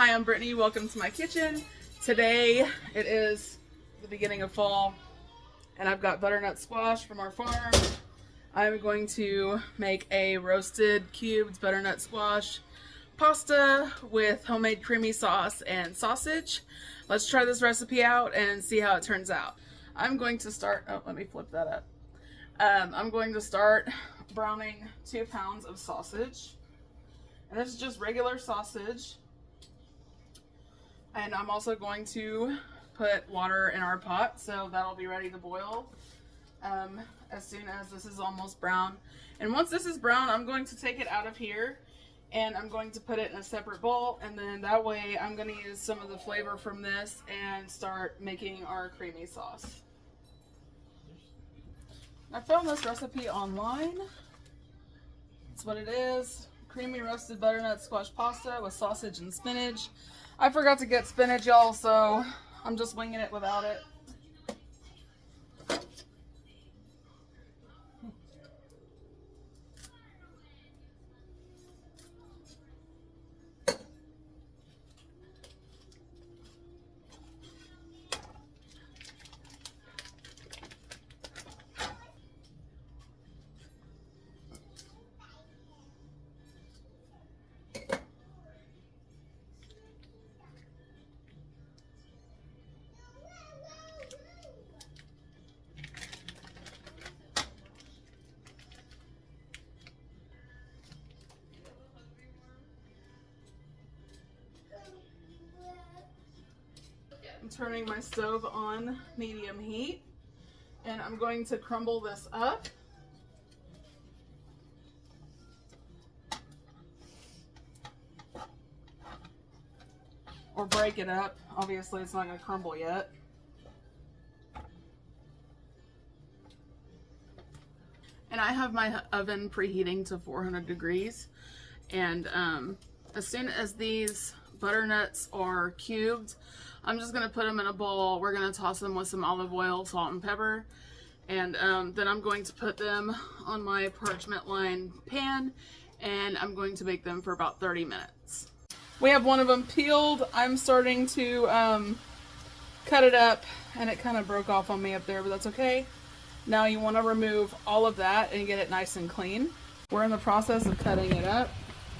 Hi, I'm Brittany. Welcome to my kitchen. Today it is the beginning of fall and I've got butternut squash from our farm. I'm going to make a roasted cubed butternut squash pasta with homemade creamy sauce and sausage. Let's try this recipe out and see how it turns out. I'm going to start, let me flip that up. I'm going to start browning 2 pounds of sausage. And this is just regular sausage. And I'm also going to put water in our pot, so that'll be ready to boil as soon as this is almost brown. And once this is brown, I'm going to take it out of here and I'm going to put it in a separate bowl, and then that way I'm going to use some of the flavor from this and start making our creamy sauce. I found this recipe online. That's what it is. Creamy roasted butternut squash pasta with sausage and spinach. I forgot to get spinach, y'all, so I'm just winging it without it. I'm turning my stove on medium heat and I'm going to crumble this up. Or break it up. Obviously it's not going to crumble yet. And I have my oven preheating to 400 degrees. And as soon as these butternuts are cubed, I'm just going to put them in a bowl. We're going to toss them with some olive oil, salt, and pepper. And then I'm going to put them on my parchment lined pan and I'm going to bake them for about 30 minutes. We have one of them peeled. I'm starting to cut it up and it kind of broke off on me up there, but that's okay. Now you want to remove all of that and get it nice and clean. We're in the process of cutting it up.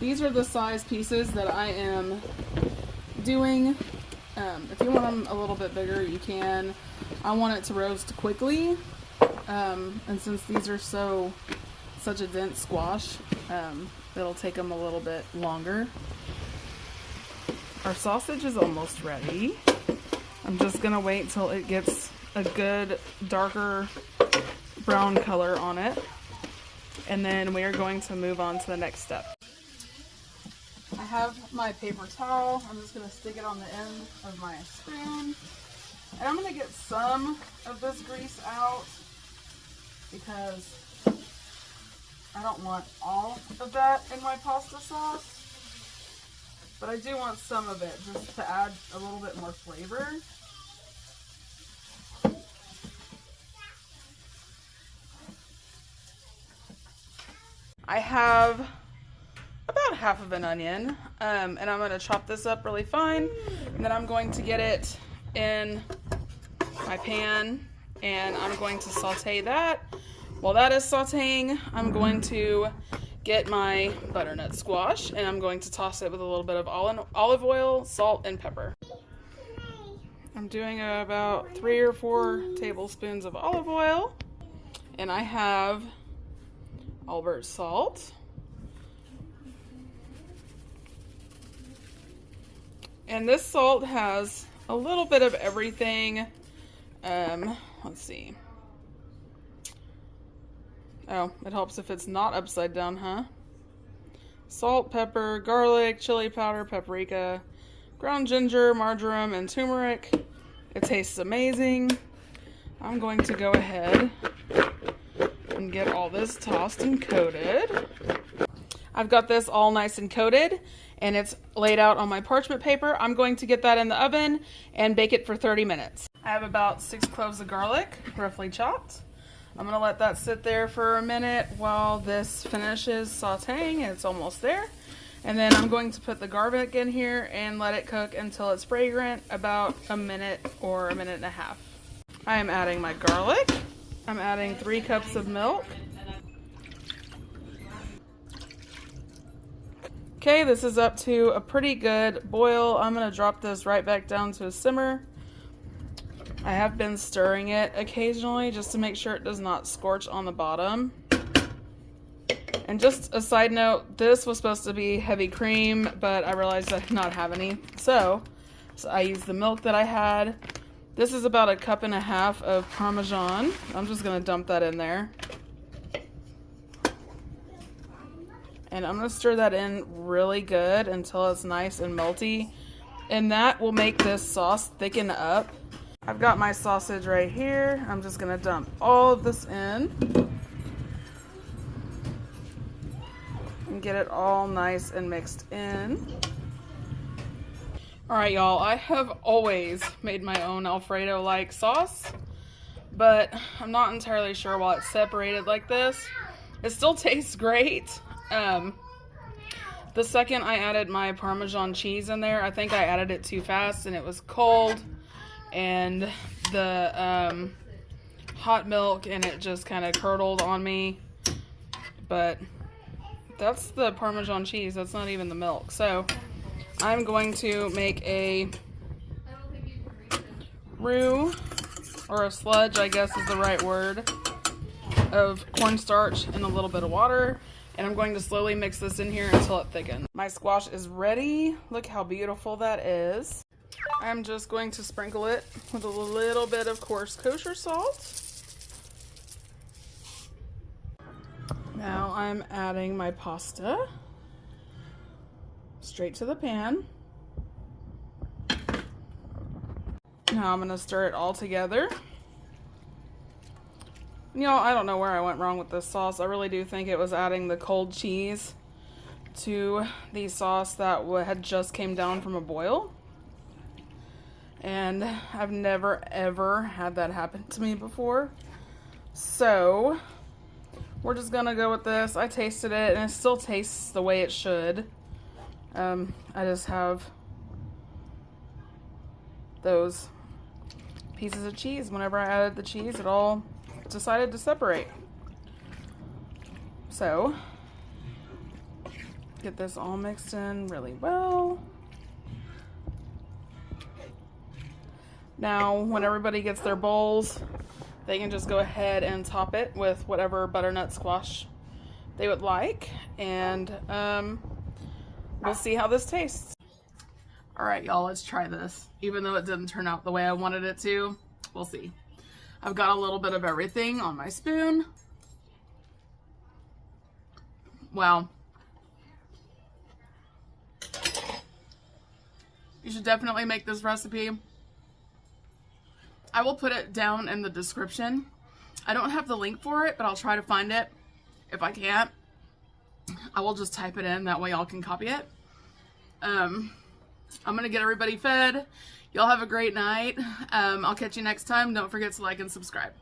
These are the size pieces that I am doing. If you want them a little bit bigger, you can. I want it to roast quickly, and since these are such a dense squash, it'll take them a little bit longer. Our sausage is almost ready. I'm just gonna wait till it gets a good darker brown color on it, and then we are going to move on to the next step. I have my paper towel. I'm just going to stick it on the end of my spoon. And I'm going to get some of this grease out because I don't want all of that in my pasta sauce. But I do want some of it just to add a little bit more flavor. I have about half of an onion, and I'm going to chop this up really fine, and then I'm going to get it in my pan and I'm going to saute that. While that is sauteing, I'm going to get my butternut squash and I'm going to toss it with a little bit of olive oil, salt, and pepper. I'm doing about 3 or 4 tablespoons of olive oil, and I have Albert's salt. And this salt has a little bit of everything. Let's see. Oh, it helps if it's not upside down, huh? Salt, pepper, garlic, chili powder, paprika, ground ginger, marjoram, and turmeric. It tastes amazing. I'm going to go ahead and get all this tossed and coated. I've got this all nice and coated and it's laid out on my parchment paper. I'm going to get that in the oven and bake it for 30 minutes. I have about 6 cloves of garlic, roughly chopped. I'm gonna let that sit there for a minute while this finishes sauteing. It's almost there. And then I'm going to put the garlic in here and let it cook until it's fragrant, about a minute or a minute and a half. I am adding my garlic. I'm adding 3 cups of milk. Okay, this is up to a pretty good boil. I'm going to drop this right back down to a simmer. I have been stirring it occasionally just to make sure it does not scorch on the bottom. And just a side note, this was supposed to be heavy cream, but I realized I did not have any. So I used the milk that I had. This is about 1.5 cups of Parmesan. I'm just going to dump that in there. And I'm going to stir that in really good until it's nice and melty. And that will make this sauce thicken up. I've got my sausage right here. I'm just going to dump all of this in. And get it all nice and mixed in. Alright y'all, I have always made my own Alfredo-like sauce, but I'm not entirely sure why it's separated like this. It still tastes great. The second I added my Parmesan cheese in there, I think I added it too fast and it was cold, and the hot milk and it just kind of curdled on me. But that's the Parmesan cheese, that's not even the milk. So I'm going to make a roux, or a sludge I guess is the right word, of cornstarch and a little bit of water. And I'm going to slowly mix this in here until it thickens. My squash is ready. Look how beautiful that is. I'm just going to sprinkle it with a little bit of coarse kosher salt. Now I'm adding my pasta straight to the pan. Now I'm going to stir it all together. You know, I don't know where I went wrong with this sauce. I really do think it was adding the cold cheese to the sauce that had just came down from a boil. And I've never ever had that happen to me before. So we're just gonna go with this. I tasted it and it still tastes the way it should. I just have those pieces of cheese. Whenever I added the cheese, it all decided to separate. So get this all mixed in really well. Now when everybody gets their bowls, they can just go ahead and top it with whatever butternut squash they would like, and we'll see how this tastes. Alright y'all, let's try this. Even though it didn't turn out the way I wanted it to, we'll see. I've got a little bit of everything on my spoon. Wow. You should definitely make this recipe. I will put it down in the description. I don't have the link for it, but I'll try to find it. If I can't, I will just type it in. That way y'all can copy it. I'm going to get everybody fed. Y'all have a great night. I'll catch you next time. Don't forget to like and subscribe.